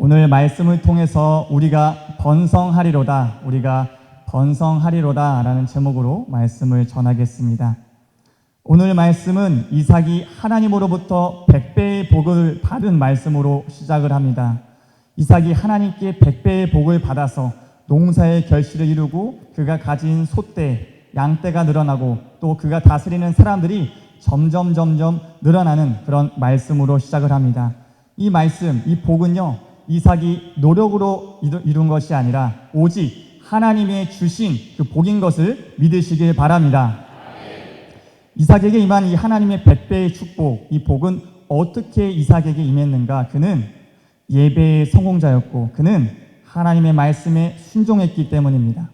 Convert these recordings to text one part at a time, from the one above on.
오늘 말씀을 통해서 우리가 번성하리로다 라는 제목으로 말씀을 전하겠습니다. 오늘 말씀은 이삭이 하나님으로부터 100배의 복을 받은 말씀으로 시작을 합니다. 이삭이 하나님께 100배의 복을 받아서 농사의 결실을 이루고 그가 가진 소떼, 양떼가 늘어나고 또 그가 다스리는 사람들이 점점 늘어나는 그런 말씀으로 시작을 합니다. 이 말씀, 이 복은요, 이삭이 노력으로 이룬 것이 아니라 오직 하나님의 주신 그 복인 것을 믿으시길 바랍니다. 이삭에게 임한 이 하나님의 100배의 축복, 이 복은 어떻게 이삭에게 임했는가? 그는 예배의 성공자였고 그는 하나님의 말씀에 순종했기 때문입니다.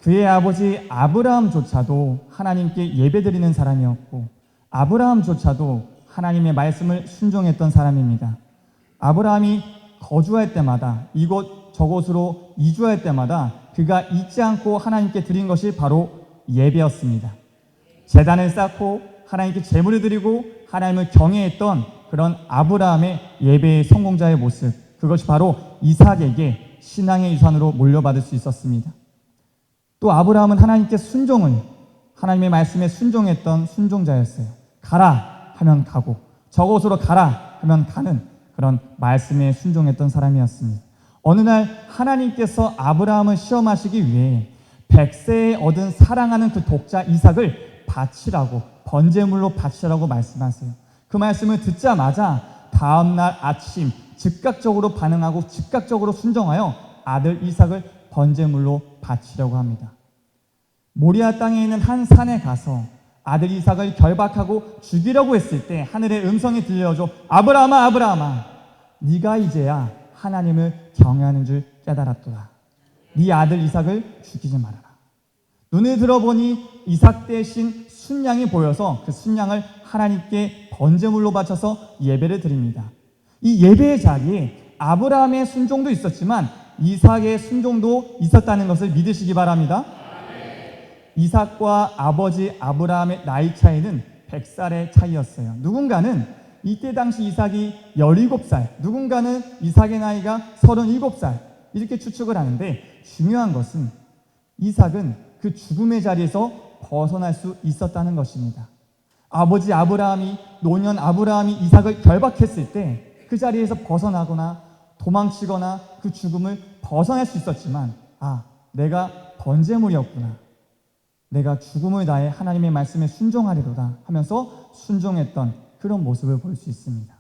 그의 아버지 아브라함조차도 하나님께 예배드리는 사람이었고 아브라함조차도 하나님의 말씀을 순종했던 사람입니다. 아브라함이 거주할 때마다 이곳 저곳으로 이주할 때마다 그가 잊지 않고 하나님께 드린 것이 바로 예배였습니다. 제단을 쌓고 하나님께 제물을 드리고 하나님을 경외했던 그런 아브라함의 예배의 성공자의 모습, 그것이 바로 이삭에게 신앙의 유산으로 물려받을 수 있었습니다. 또 아브라함은 하나님께 하나님의 말씀에 순종했던 순종자였어요. 가라 하면 가고 저곳으로 가라 하면 가는 그런 말씀에 순종했던 사람이었습니다. 어느 날 하나님께서 아브라함을 시험하시기 위해 100세에 얻은 사랑하는 그 독자 이삭을 바치라고, 번제물로 바치라고 말씀하세요. 그 말씀을 듣자마자 다음날 아침 즉각적으로 반응하고 즉각적으로 순종하여 아들 이삭을 번제물로 바치려고 합니다. 모리아 땅에 있는 한 산에 가서 아들 이삭을 결박하고 죽이려고 했을 때 하늘의 음성이 들려줘. 아브라함아, 아브라함아, 네가 이제야 하나님을 경외하는 줄 깨달았도다. 네 아들 이삭을 죽이지 말아라. 눈을 들어보니 이삭 대신 순양이 보여서 그 순양을 하나님께 번제물로 바쳐서 예배를 드립니다. 이 예배의 자리에 아브라함의 순종도 있었지만 이삭의 순종도 있었다는 것을 믿으시기 바랍니다. 이삭과 아버지 아브라함의 나이 차이는 100살의 차이였어요. 누군가는 이때 당시 이삭이 17살, 누군가는 이삭의 나이가 37살 이렇게 추측을 하는데 중요한 것은 이삭은 그 죽음의 자리에서 벗어날 수 있었다는 것입니다. 아버지 아브라함이, 노년 아브라함이 이삭을 결박했을 때 그 자리에서 벗어나거나 도망치거나 그 죽음을 벗어날 수 있었지만 내가 번제물이었구나, 내가 죽음을 다해 하나님의 말씀에 순종하리로다 하면서 순종했던 그런 모습을 볼 수 있습니다.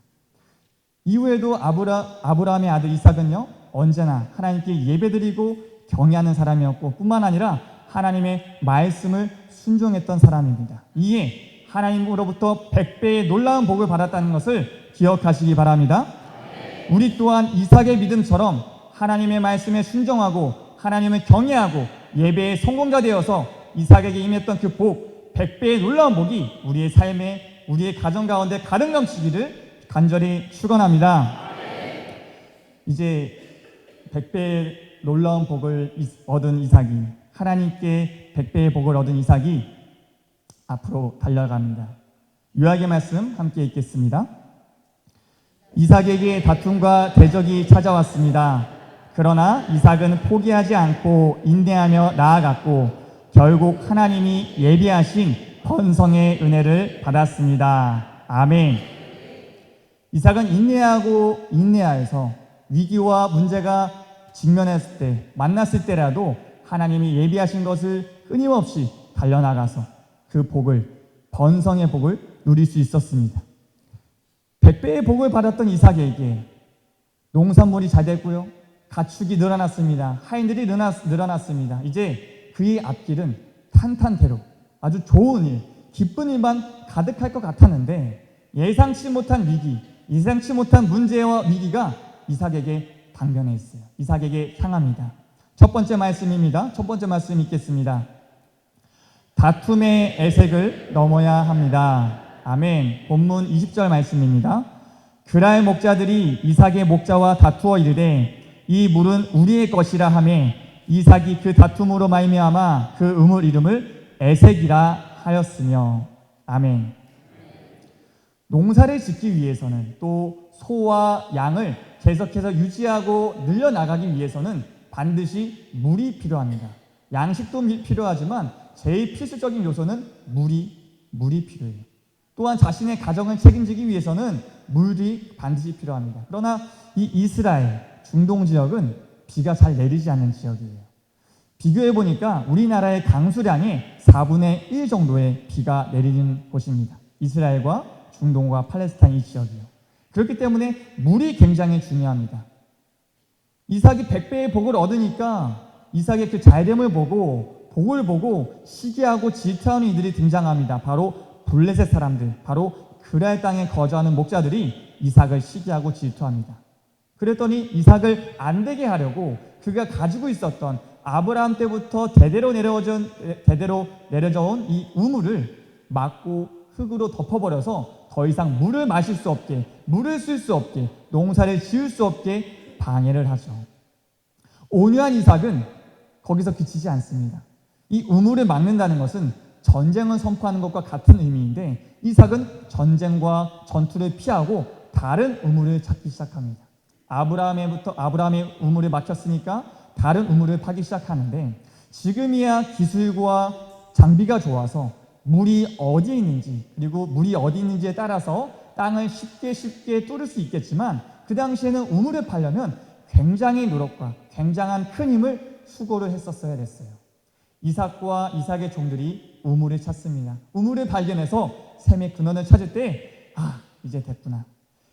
이후에도 아브라함의 아들 이삭은요, 언제나 하나님께 예배드리고 경외하는 사람이었고 뿐만 아니라 하나님의 말씀을 순종했던 사람입니다. 이에 하나님으로부터 100배의 놀라운 복을 받았다는 것을 기억하시기 바랍니다. 우리 또한 이삭의 믿음처럼 하나님의 말씀에 순종하고 하나님을 경외하고 예배의 성공자 되어서 이삭에게 임했던 그 복, 100배의 놀라운 복이 우리의 삶에, 우리의 가정 가운데 가득 넘치기를 간절히 축원합니다. 이제 100배의 놀라운 복을 얻은 이삭이, 하나님께 100배의 복을 얻은 이삭이 앞으로 달려갑니다. 유학의 말씀 함께 읽겠습니다. 이삭에게 다툼과 대적이 찾아왔습니다. 그러나 이삭은 포기하지 않고 인내하며 나아갔고 결국 하나님이 예비하신 번성의 은혜를 받았습니다. 아멘. 이삭은 인내하여서 위기와 문제가 직면했을 때, 만났을 때라도 하나님이 예비하신 것을 끊임없이 달려나가서 그 복을, 번성의 복을 누릴 수 있었습니다. 100배의 복을 받았던 이삭에게 농산물이 잘 됐고요, 가축이 늘어났습니다. 하인들이 늘어났습니다. 이제 그의 앞길은 탄탄대로 아주 좋은 일, 기쁜 일만 가득할 것 같았는데 예상치 못한 위기, 예상치 못한 문제와 위기가 이삭에게 당면해 있어요. 이삭에게 향합니다. 첫 번째 말씀입니다. 첫 번째 말씀 읽겠습니다. 다툼의 애색을 넘어야 합니다. 아멘. 본문 20절 말씀입니다. 그랄 목자들이 이삭의 목자와 다투어 이르되 이 물은 우리의 것이라 하매 이삭이 그 다툼으로 말미암아 그 우물 이름을 에색이라 하였으며. 아멘. 농사를 짓기 위해서는 또 소와 양을 계속해서 유지하고 늘려나가기 위해서는 반드시 물이 필요합니다. 양식도 필요하지만 제일 필수적인 요소는 물이 필요해요. 또한 자신의 가정을 책임지기 위해서는 물이 반드시 필요합니다. 그러나 이 이스라엘, 중동 지역은 비가 잘 내리지 않는 지역이에요. 비교해 보니까 우리나라의 강수량의 4분의 1 정도의 비가 내리는 곳입니다. 이스라엘과 중동과 팔레스타인 이 지역이요. 그렇기 때문에 물이 굉장히 중요합니다. 이삭이 100배의 복을 얻으니까 이삭의 그 잘됨을 보고 복을 보고 시기하고 질투하는 이들이 등장합니다. 바로 블레셋 사람들, 바로 그랄 땅에 거주하는 목자들이 이삭을 시기하고 질투합니다. 그랬더니 이삭을 안 되게 하려고 그가 가지고 있었던 아브라함 때부터 대대로 내려져 온 이 우물을 막고 흙으로 덮어버려서 더 이상 물을 마실 수 없게, 물을 쓸 수 없게, 농사를 지을 수 없게 방해를 하죠. 온유한 이삭은 거기서 그치지 않습니다. 이 우물을 막는다는 것은 전쟁을 선포하는 것과 같은 의미인데 이삭은 전쟁과 전투를 피하고 다른 우물을 찾기 시작합니다. 아브라함의 우물을 막혔으니까 다른 우물을 파기 시작하는데 지금이야 기술과 장비가 좋아서 물이 어디에 있는지 그리고 물이 어디 있는지에 따라서 땅을 쉽게 뚫을 수 있겠지만 그 당시에는 우물을 파려면 굉장히 노력과 굉장한 큰 힘을 수고를 했었어야 됐어요. 이삭과 이삭의 종들이 우물을 찾습니다. 우물을 발견해서 샘의 근원을 찾을 때 이제 됐구나.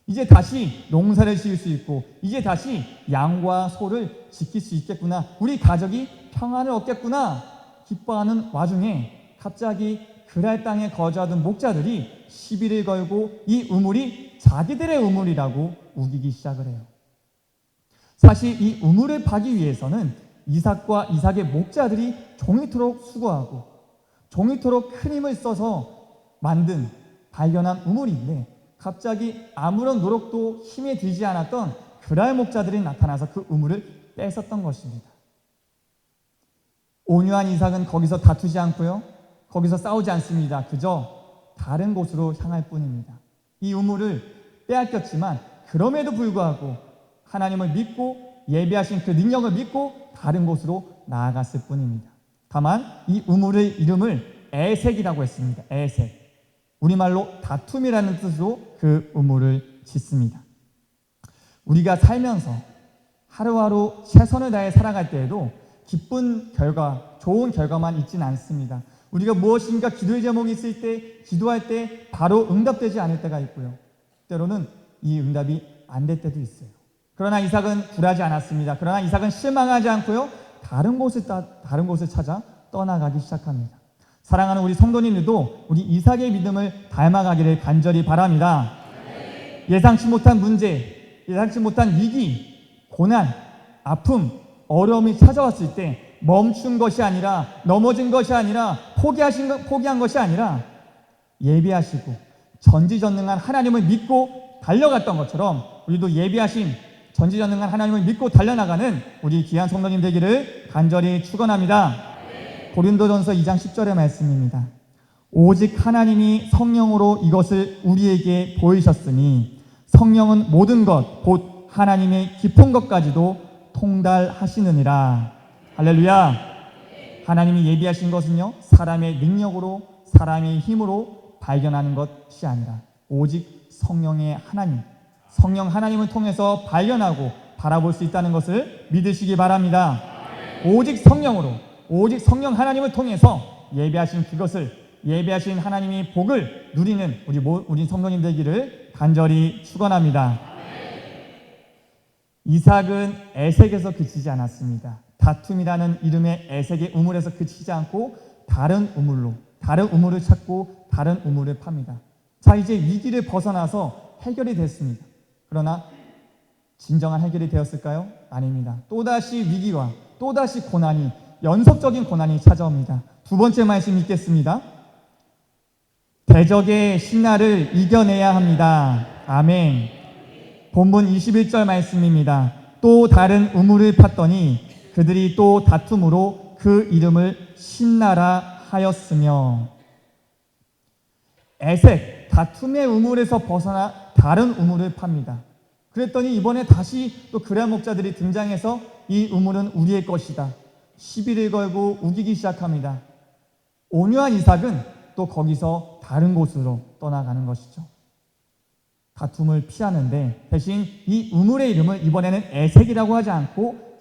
이제 다시 농사를 지을 수 있고 이제 다시 양과 소를 지킬 수 있겠구나. 우리 가족이 평안을 얻겠구나. 기뻐하는 와중에 갑자기 그랄 땅에 거주하던 목자들이 시비를 걸고 이 우물이 자기들의 우물이라고 우기기 시작을 해요. 사실 이 우물을 파기 위해서는 이삭과 이삭의 목자들이 종이토록 수고하고 종이토록 큰 힘을 써서 발견한 우물인데 갑자기 아무런 노력도 힘에 들지 않았던 그랄 목자들이 나타나서 그 우물을 뺏었던 것입니다. 온유한 이삭은 거기서 다투지 않고요. 거기서 싸우지 않습니다. 그저 다른 곳으로 향할 뿐입니다. 이 우물을 빼앗겼지만 그럼에도 불구하고 하나님을 믿고 예비하신 그 능력을 믿고 다른 곳으로 나아갔을 뿐입니다. 다만 이 우물의 이름을 에색이라고 했습니다. 에색. 우리말로 다툼이라는 뜻으로 그 우물을 짓습니다. 우리가 살면서 하루하루 최선을 다해 살아갈 때에도 기쁜 결과, 좋은 결과만 있지는 않습니다. 우리가 무엇인가 기도의 제목이 있을 때, 기도할 때 바로 응답되지 않을 때가 있고요. 때로는 이 응답이 안 될 때도 있어요. 그러나 이삭은 굴하지 않았습니다. 그러나 이삭은 실망하지 않고요. 다른 곳을 찾아 떠나가기 시작합니다. 사랑하는 우리 성도님들도 우리 이삭의 믿음을 닮아가기를 간절히 바랍니다. 예상치 못한 문제, 예상치 못한 위기, 고난, 아픔, 어려움이 찾아왔을 때 멈춘 것이 아니라 넘어진 것이 아니라 포기한 것이 아니라 예비하시고 전지전능한 하나님을 믿고 달려갔던 것처럼 우리도 예비하신 전지전능한 하나님을 믿고 달려나가는 우리 귀한 성도님 되기를 간절히 축원합니다. 고린도전서 2장 10절의 말씀입니다. 오직 하나님이 성령으로 이것을 우리에게 보이셨으니 성령은 모든 것 곧 하나님의 깊은 것까지도 통달하시느니라. 할렐루야. 하나님이 예비하신 것은요 사람의 능력으로 사람의 힘으로 발견하는 것이 아니라 오직 성령의 하나님, 성령 하나님을 통해서 발견하고 바라볼 수 있다는 것을 믿으시기 바랍니다. 오직 성령으로, 오직 성령 하나님을 통해서 예비하신 하나님의 복을 누리는 우리 성도님 되기를 간절히 축원합니다. 이삭은 에색에서 그치지 않았습니다. 다툼이라는 이름의 에색의 우물에서 그치지 않고 다른 우물을 찾고 다른 우물을 팝니다. 자, 이제 위기를 벗어나서 해결이 됐습니다. 그러나 진정한 해결이 되었을까요? 아닙니다. 또다시 위기와 또다시 고난이, 연속적인 고난이 찾아옵니다. 두 번째 말씀 읽겠습니다. 대적의 신나를 이겨내야 합니다. 아멘. 본문 21절 말씀입니다. 또 다른 우물을 팠더니 그들이 또 다툼으로 그 이름을 신나라 하였으며. 에색, 다툼의 우물에서 벗어나 다른 우물을 팝니다. 그랬더니 이번에 다시 또 그레아 목자들이 등장해서 이 우물은 우리의 것이다, 시비를 걸고 우기기 시작합니다. 온유한 이삭은 또 거기서 다른 곳으로 떠나가는 것이죠. 다툼을 피하는데 대신 이 우물의 이름을 이번에는 에색이라고 하지 않고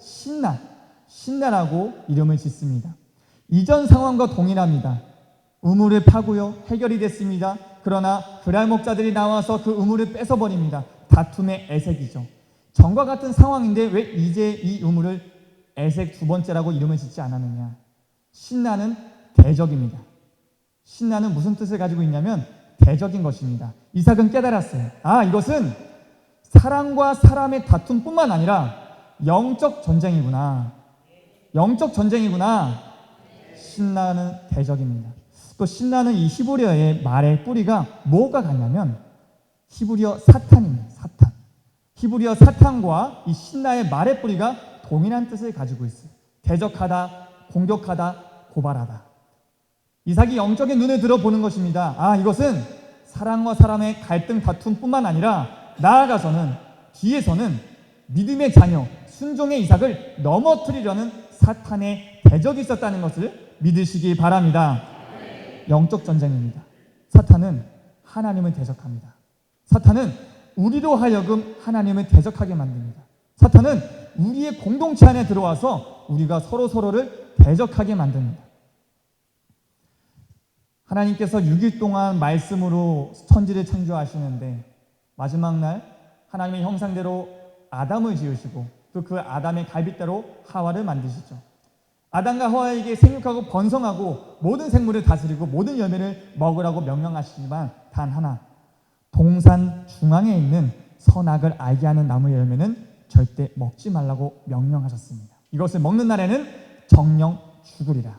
신나라고 이름을 짓습니다. 이전 상황과 동일합니다. 우물을 파고요, 해결이 됐습니다. 그러나 그레아 목자들이 나와서 그 우물을 뺏어버립니다. 다툼의 에색이죠. 전과 같은 상황인데 왜 이제 이 우물을 에색 두 번째라고 이름을 짓지 않았느냐? 신나는 대적입니다. 신나는 무슨 뜻을 가지고 있냐면 대적인 것입니다. 이삭은 깨달았어요. 이것은 사람과 사람의 다툼뿐만 아니라 영적 전쟁이구나. 신나는 대적입니다. 또 신나는 이 히브리어의 말의 뿌리가 뭐가 같냐면 히브리어 사탄입니다. 사탄. 히브리어 사탄과 이 신나의 말의 뿌리가 동일한 뜻을 가지고 있어요. 대적하다, 공격하다, 고발하다. 이삭이 영적인 눈을 들어보는 것입니다. 이것은 사람과 사람의 갈등, 다툼뿐만 아니라 나아가서는, 뒤에서는 믿음의 자녀, 순종의 이삭을 넘어뜨리려는 사탄의 대적이 있었다는 것을 믿으시기 바랍니다. 영적 전쟁입니다. 사탄은 하나님을 대적합니다. 사탄은 우리로 하여금 하나님을 대적하게 만듭니다. 사탄은 우리의 공동체 안에 들어와서 우리가 서로를 대적하게 만듭니다. 하나님께서 6일 동안 말씀으로 천지를 창조하시는데 마지막 날 하나님의 형상대로 아담을 지으시고 또 그 아담의 갈빗대로 하와를 만드시죠. 아담과 하와에게 생육하고 번성하고 모든 생물을 다스리고 모든 열매를 먹으라고 명령하시지만 단 하나, 동산 중앙에 있는 선악을 알게 하는 나무의 열매는 절대 먹지 말라고 명령하셨습니다. 이것을 먹는 날에는 정령 죽으리라.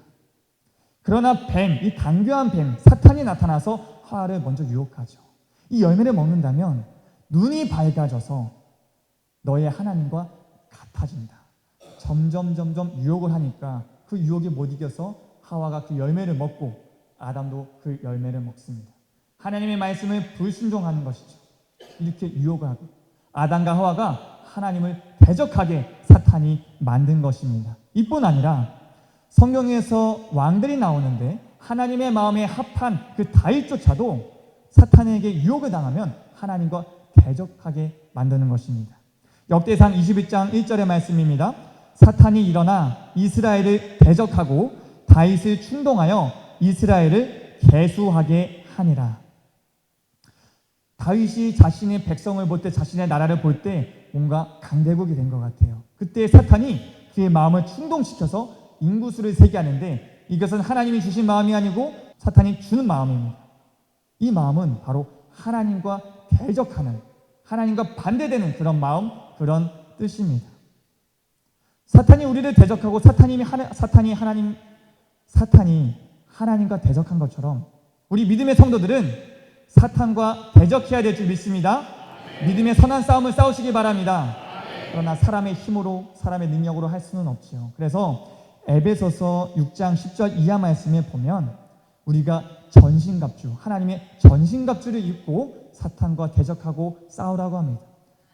그러나 뱀, 이 간교한 뱀, 사탄이 나타나서 하와를 먼저 유혹하죠. 이 열매를 먹는다면 눈이 밝아져서 너의 하나님과 같아진다. 점점 유혹을 하니까 그 유혹에 못 이겨서 하와가 그 열매를 먹고 아담도 그 열매를 먹습니다. 하나님의 말씀을 불순종하는 것이죠. 이렇게 유혹을 하고 아담과 하와가 하나님을 대적하게 사탄이 만든 것입니다. 이뿐 아니라 성경에서 왕들이 나오는데 하나님의 마음에 합한 그 다윗조차도 사탄에게 유혹을 당하면 하나님과 대적하게 만드는 것입니다. 역대상 21장 1절의 말씀입니다. 사탄이 일어나 이스라엘을 대적하고 다윗을 충동하여 이스라엘을 계수하게 하니라. 다윗이 자신의 백성을 볼 때, 자신의 나라를 볼 때 뭔가 강대국이 된 것 같아요. 그때 사탄이 그의 마음을 충동시켜서 인구수를 세게 하는데 이것은 하나님이 주신 마음이 아니고 사탄이 주는 마음입니다. 이 마음은 바로 하나님과 대적하는, 하나님과 반대되는 그런 마음, 그런 뜻입니다. 사탄이 우리를 대적하고 사탄이 하나님과 대적한 것처럼 우리 믿음의 성도들은 사탄과 대적해야 될 줄 믿습니다. 믿음의 선한 싸움을 싸우시기 바랍니다. 그러나 사람의 힘으로, 사람의 능력으로 할 수는 없지요. 그래서 에베소서 6장 10절 이하 말씀에 보면 우리가 전신갑주, 하나님의 전신갑주를 입고 사탄과 대적하고 싸우라고 합니다.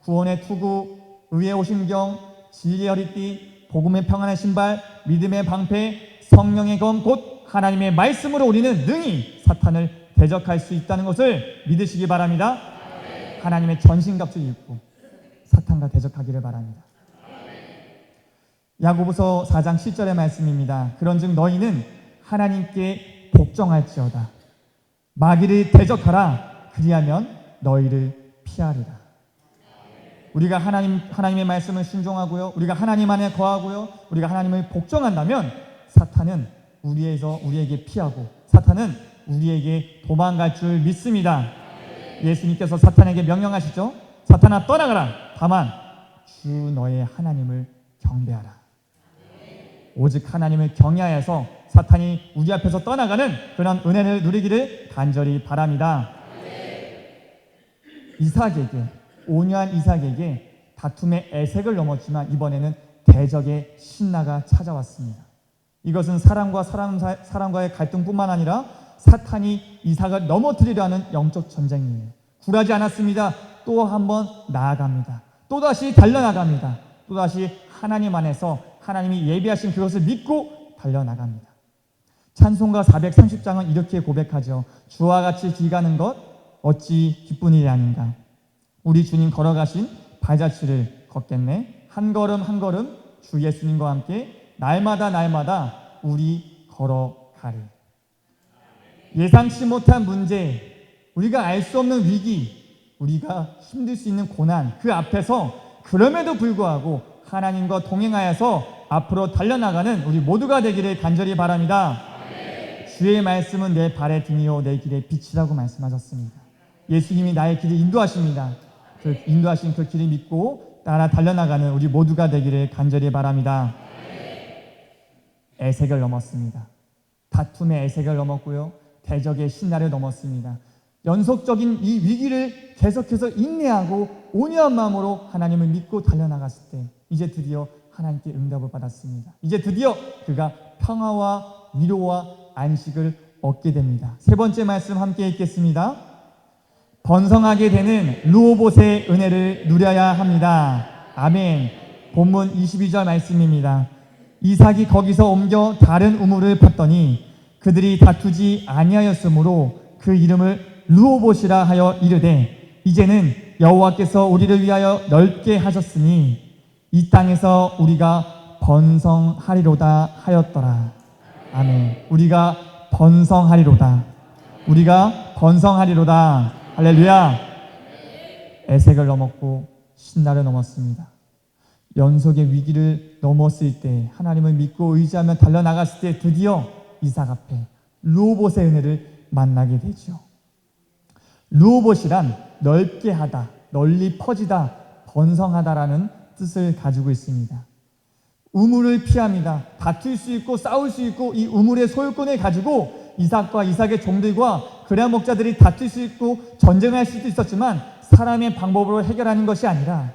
구원의 투구, 의의 오신경, 진리의 허리띠, 복음의 평안의 신발, 믿음의 방패, 성령의 검, 곧 하나님의 말씀으로 우리는 능히 사탄을 대적할 수 있다는 것을 믿으시기 바랍니다. 하나님의 전신갑주를 입고 사탄과 대적하기를 바랍니다. 야고보서 4장 7절의 말씀입니다. 그런즉 너희는 하나님께 복종할지어다. 마귀를 대적하라. 그리하면 너희를 피하리라. 우리가 하나님의 말씀을 순종하고요, 우리가 하나님 안에 거하고요, 우리가 하나님을 복종한다면 사탄은 우리에게 피하고 사탄은 우리에게 도망갈 줄 믿습니다. 예수님께서 사탄에게 명령하시죠. 사탄아 떠나가라. 다만 주 너의 하나님을 경배하라. 오직 하나님을 경외하여서 사탄이 우리 앞에서 떠나가는 그런 은혜를 누리기를 간절히 바랍니다. 이삭에게, 온유한 이삭에게 다툼의 애색을 넘었지만 이번에는 대적의 신나가 찾아왔습니다. 이것은 사람과의 갈등뿐만 아니라 사탄이 이삭을 넘어뜨리려 하는 영적 전쟁이에요. 굴하지 않았습니다. 또 한 번 나아갑니다. 또다시 달려나갑니다. 또다시 하나님 안에서 하나님이 예비하신 그것을 믿고 달려나갑니다. 찬송가 430장은 이렇게 고백하죠. 주와 같이 길 가는 것 어찌 기쁜 일이 아닌가. 우리 주님 걸어가신 발자취를 걷겠네. 한 걸음 한 걸음 주 예수님과 함께 날마다 날마다 우리 걸어가리. 예상치 못한 문제, 우리가 알 수 없는 위기, 우리가 힘들 수 있는 고난, 그 앞에서 그럼에도 불구하고 하나님과 동행하여서 앞으로 달려나가는 우리 모두가 되기를 간절히 바랍니다. 주의 말씀은 내 발의 등이요 내 길의 빛이라고 말씀하셨습니다. 예수님이 나의 길을 인도하십니다. 그 인도하신 그 길을 믿고 따라 달려나가는 우리 모두가 되기를 간절히 바랍니다. 에색을 넘었습니다. 다툼의 에색을 넘었고요. 대적의 신나를 넘었습니다. 연속적인 이 위기를 계속해서 인내하고 온유한 마음으로 하나님을 믿고 달려나갔을 때 이제 드디어 하나님께 응답을 받았습니다. 이제 드디어 그가 평화와 위로와 안식을 얻게 됩니다. 세 번째 말씀 함께 읽겠습니다. 번성하게 되는 르호봇의 은혜를 누려야 합니다. 아멘. 본문 22절 말씀입니다. 이삭이 거기서 옮겨 다른 우물을 팠더니 그들이 다투지 아니하였으므로 그 이름을 르호봇이라 하여 이르되 이제는 여호와께서 우리를 위하여 넓게 하셨으니 이 땅에서 우리가 번성하리로다 하였더라. 아멘. 우리가 번성하리로다. 우리가 번성하리로다. 할렐루야. 에색을 넘었고 신나를 넘었습니다. 연속의 위기를 넘었을 때 하나님을 믿고 의지하며 달려나갔을 때 드디어 이삭 앞에 르호봇의 은혜를 만나게 되죠. 르호봇이란 넓게 하다, 널리 퍼지다, 번성하다라는 뜻을 가지고 있습니다. 우물을 피합니다. 다툴 수 있고 싸울 수 있고 이 우물의 소유권을 가지고 이삭과 이삭의 종들과 그레아 목자들이 다툴 수 있고 전쟁할 수도 있었지만 사람의 방법으로 해결하는 것이 아니라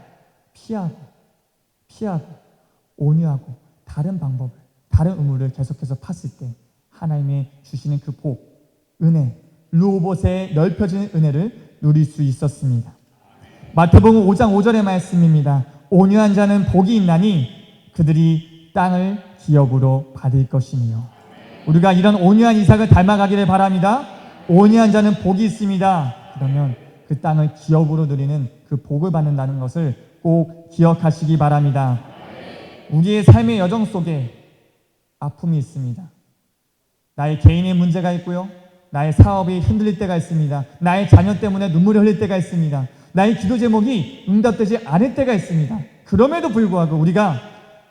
피하고 온유하고 다른 방법을, 다른 우물을 계속해서 팠을 때 하나님의 주시는 그 복, 은혜, 르호봇의 넓혀지는 은혜를 누릴 수 있었습니다. 마태복음 5장 5절의 말씀입니다. 온유한 자는 복이 있나니 그들이 땅을 기업으로 받을 것이며. 우리가 이런 온유한 이삭을 닮아가기를 바랍니다. 온유한 자는 복이 있습니다. 그러면 그 땅을 기업으로 누리는 그 복을 받는다는 것을 꼭 기억하시기 바랍니다. 우리의 삶의 여정 속에 아픔이 있습니다. 나의 개인의 문제가 있고요. 나의 사업이 흔들릴 때가 있습니다. 나의 자녀 때문에 눈물을 흘릴 때가 있습니다. 나의 기도 제목이 응답되지 않을 때가 있습니다. 그럼에도 불구하고 우리가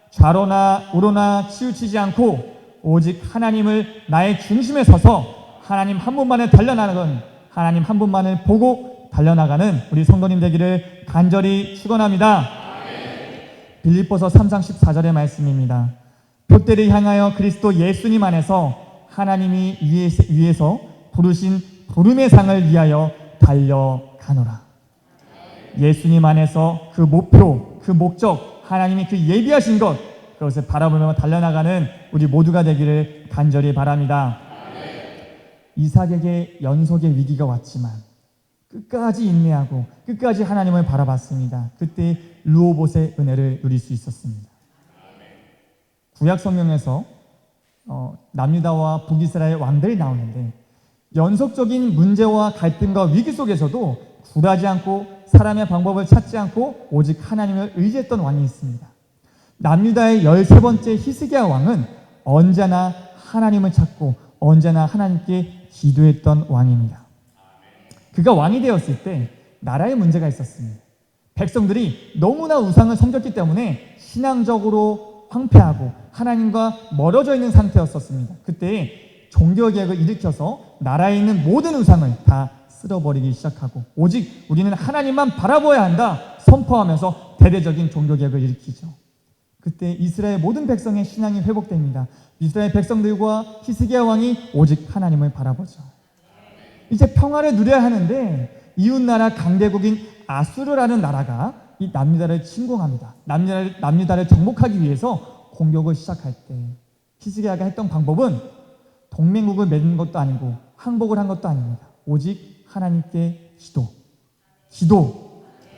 좌로나 우로나 치우치지 않고 오직 하나님을 나의 중심에 서서 하나님 한 분만을 달려나가는, 하나님 한 분만을 보고 달려나가는 우리 성도님 되기를 간절히 축원합니다. 빌립보서 3장 14절의 말씀입니다. 표대를 향하여 그리스도 예수님 안에서 하나님이 위에서 부르신 부름의 상을 위하여 달려가노라. 예수님 안에서 그 목표, 그 목적, 하나님이 그 예비하신 것, 그것을 바라보며 달려나가는 우리 모두가 되기를 간절히 바랍니다. 이삭에게 연속의 위기가 왔지만 끝까지 인내하고 끝까지 하나님을 바라봤습니다. 그때 르호봇의 은혜를 누릴 수 있었습니다. 구약 성경에서 남유다와 북이스라엘 왕들이 나오는데 연속적인 문제와 갈등과 위기 속에서도 굴하지 않고 사람의 방법을 찾지 않고 오직 하나님을 의지했던 왕이 있습니다. 남유다의 13번째 히스기야 왕은 언제나 하나님을 찾고 언제나 하나님께 기도했던 왕입니다. 그가 왕이 되었을 때 나라에 문제가 있었습니다. 백성들이 너무나 우상을 섬겼기 때문에 신앙적으로 황폐하고 하나님과 멀어져 있는 상태였었습니다. 그때 종교개혁을 일으켜서 나라에 있는 모든 우상을 다 쓸어버리기 시작하고 오직 우리는 하나님만 바라보아야 한다 선포하면서 대대적인 종교개혁을 일으키죠. 그때 이스라엘 모든 백성의 신앙이 회복됩니다. 이스라엘 백성들과 히스기야 왕이 오직 하나님을 바라보죠. 이제 평화를 누려야 하는데 이웃나라 강대국인 아수르라는 나라가 이 남유다를 침공합니다. 남유다를 정복하기 위해서 공격을 시작할 때 히스기야가 했던 방법은 동맹국을 맺는 것도 아니고 항복을 한 것도 아닙니다. 오직 하나님께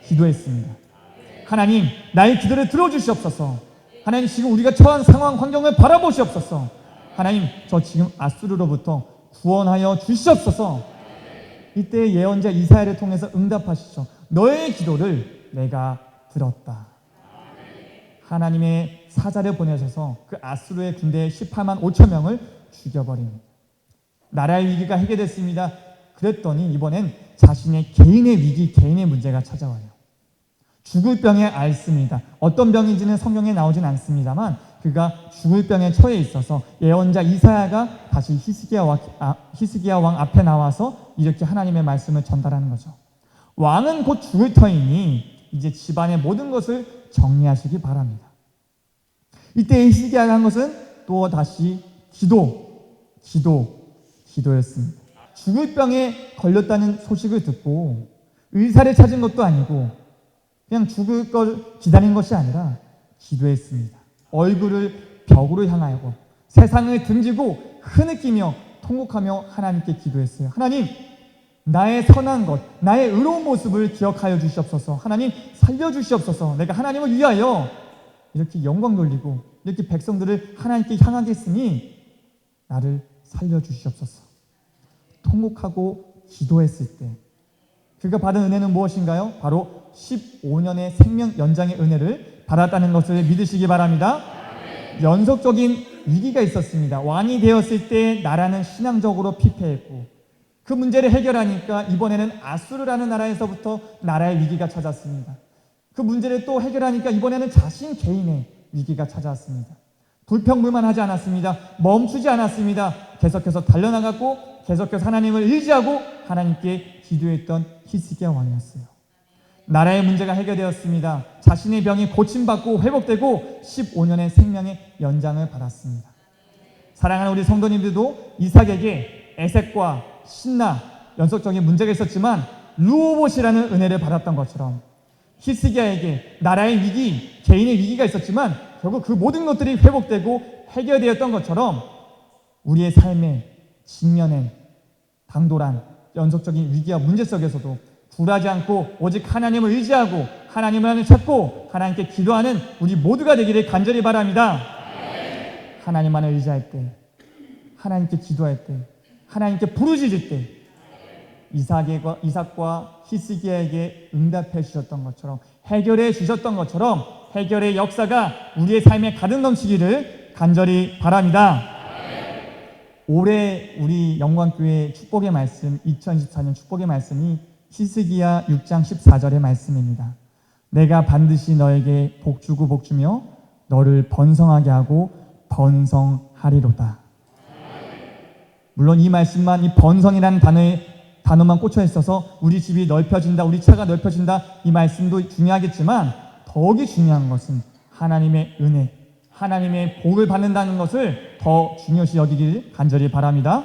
기도했습니다. 하나님, 나의 기도를 들어주시옵소서. 하나님, 지금 우리가 처한 상황, 환경을 바라보시옵소서. 하나님, 저 지금 아수르로부터 구원하여 주시옵소서. 이때 예언자 이사야를 통해서 응답하시죠. 너의 기도를 내가 들었다. 하나님의 사자를 보내셔서 그 아수르의 군대 18만 5천 명을 죽여버립니다. 나라의 위기가 해결됐습니다. 그랬더니 이번엔 자신의 개인의 위기, 개인의 문제가 찾아와요. 죽을 병에 앓습니다. 어떤 병인지는 성경에 나오진 않습니다만 그가 죽을 병에 처해 있어서 예언자 이사야가 다시 히스기야 왕 앞에 나와서 이렇게 하나님의 말씀을 전달하는 거죠. 왕은 곧 죽을 터이니 이제 집안의 모든 것을 정리하시기 바랍니다. 이때 히스기야가 한 것은 또 다시 기도였습니다. 죽을 병에 걸렸다는 소식을 듣고 의사를 찾은 것도 아니고 그냥 죽을 걸 기다린 것이 아니라 기도했습니다. 얼굴을 벽으로 향하고 세상을 등지고 흐느끼며 통곡하며 하나님께 기도했어요. 하나님, 나의 선한 것, 나의 의로운 모습을 기억하여 주시옵소서. 하나님, 살려주시옵소서. 내가 하나님을 위하여 이렇게 영광 돌리고 이렇게 백성들을 하나님께 향하게 했으니 나를 살려주시옵소서. 통곡하고 기도했을 때 그가 받은 은혜는 무엇인가요? 바로 15년의 생명 연장의 은혜를 받았다는 것을 믿으시기 바랍니다. 연속적인 위기가 있었습니다. 왕이 되었을 때 나라는 신앙적으로 피폐했고 그 문제를 해결하니까 이번에는 아수르라는 나라에서부터 나라의 위기가 찾았습니다. 그 문제를 또 해결하니까 이번에는 자신 개인의 위기가 찾아왔습니다. 불평불만하지 않았습니다. 멈추지 않았습니다. 계속해서 달려나갔고 계속해서 하나님을 의지하고 하나님께 기도했던 히스기야 왕이었어요. 나라의 문제가 해결되었습니다. 자신의 병이 고침받고 회복되고 15년의 생명의 연장을 받았습니다. 사랑하는 우리 성도님들도 이삭에게 에색과 신나 연속적인 문제가 있었지만 르호봇이라는 은혜를 받았던 것처럼 히스기야에게 나라의 위기, 개인의 위기가 있었지만 결국 그 모든 것들이 회복되고 해결되었던 것처럼 우리의 삶에 직면한 당돌한 연속적인 위기와 문제 속에서도 굴하지 않고 오직 하나님을 의지하고 하나님을 찾고 하나님께 기도하는 우리 모두가 되기를 간절히 바랍니다. 하나님만을 의지할 때, 하나님께 기도할 때, 하나님께 부르짖을 때 이삭과 히스기야에게 응답해 주셨던 것처럼 해결해 주셨던 것처럼 해결의 역사가 우리의 삶에 가득 넘치기를 간절히 바랍니다. 올해 우리 영광교회 축복의 말씀 2024년 축복의 말씀이 히스기야 6장 14절의 말씀입니다. 내가 반드시 너에게 복주고 복주며 너를 번성하게 하고 번성하리로다. 물론 이 말씀만 이 번성이라는 단어만 꽂혀 있어서 우리 집이 넓혀진다, 우리 차가 넓혀진다 이 말씀도 중요하겠지만 더욱이 중요한 것은 하나님의 은혜, 하나님의 복을 받는다는 것을 더 중요시 여기길 간절히 바랍니다.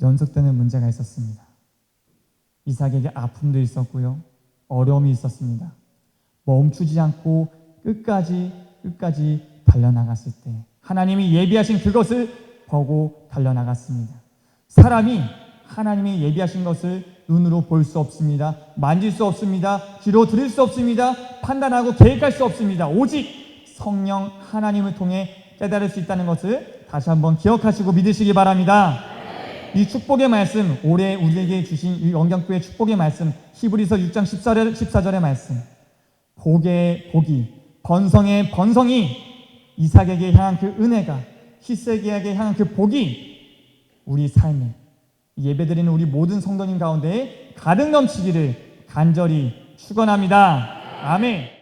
연속되는 문제가 있었습니다. 이삭에게 아픔도 있었고요. 어려움이 있었습니다. 멈추지 않고 끝까지 달려나갔을 때 하나님이 예비하신 그것을 보고 달려나갔습니다. 사람이 하나님이 예비하신 것을 눈으로 볼 수 없습니다. 만질 수 없습니다. 귀로 들을 수 없습니다. 판단하고 계획할 수 없습니다. 오직 성령 하나님을 통해 깨달을 수 있다는 것을 다시 한번 기억하시고 믿으시기 바랍니다. 이 축복의 말씀, 올해 우리에게 주신 이 영광교회 축복의 말씀, 히브리서 6장 14절의 말씀, 복의 복이, 번성의 번성이, 이삭에게 향한 그 은혜가, 히스기야에게 향한 그 복이 우리 삶에 예배드리는 우리 모든 성도님 가운데 가득 넘치기를 간절히 축원합니다. 아멘.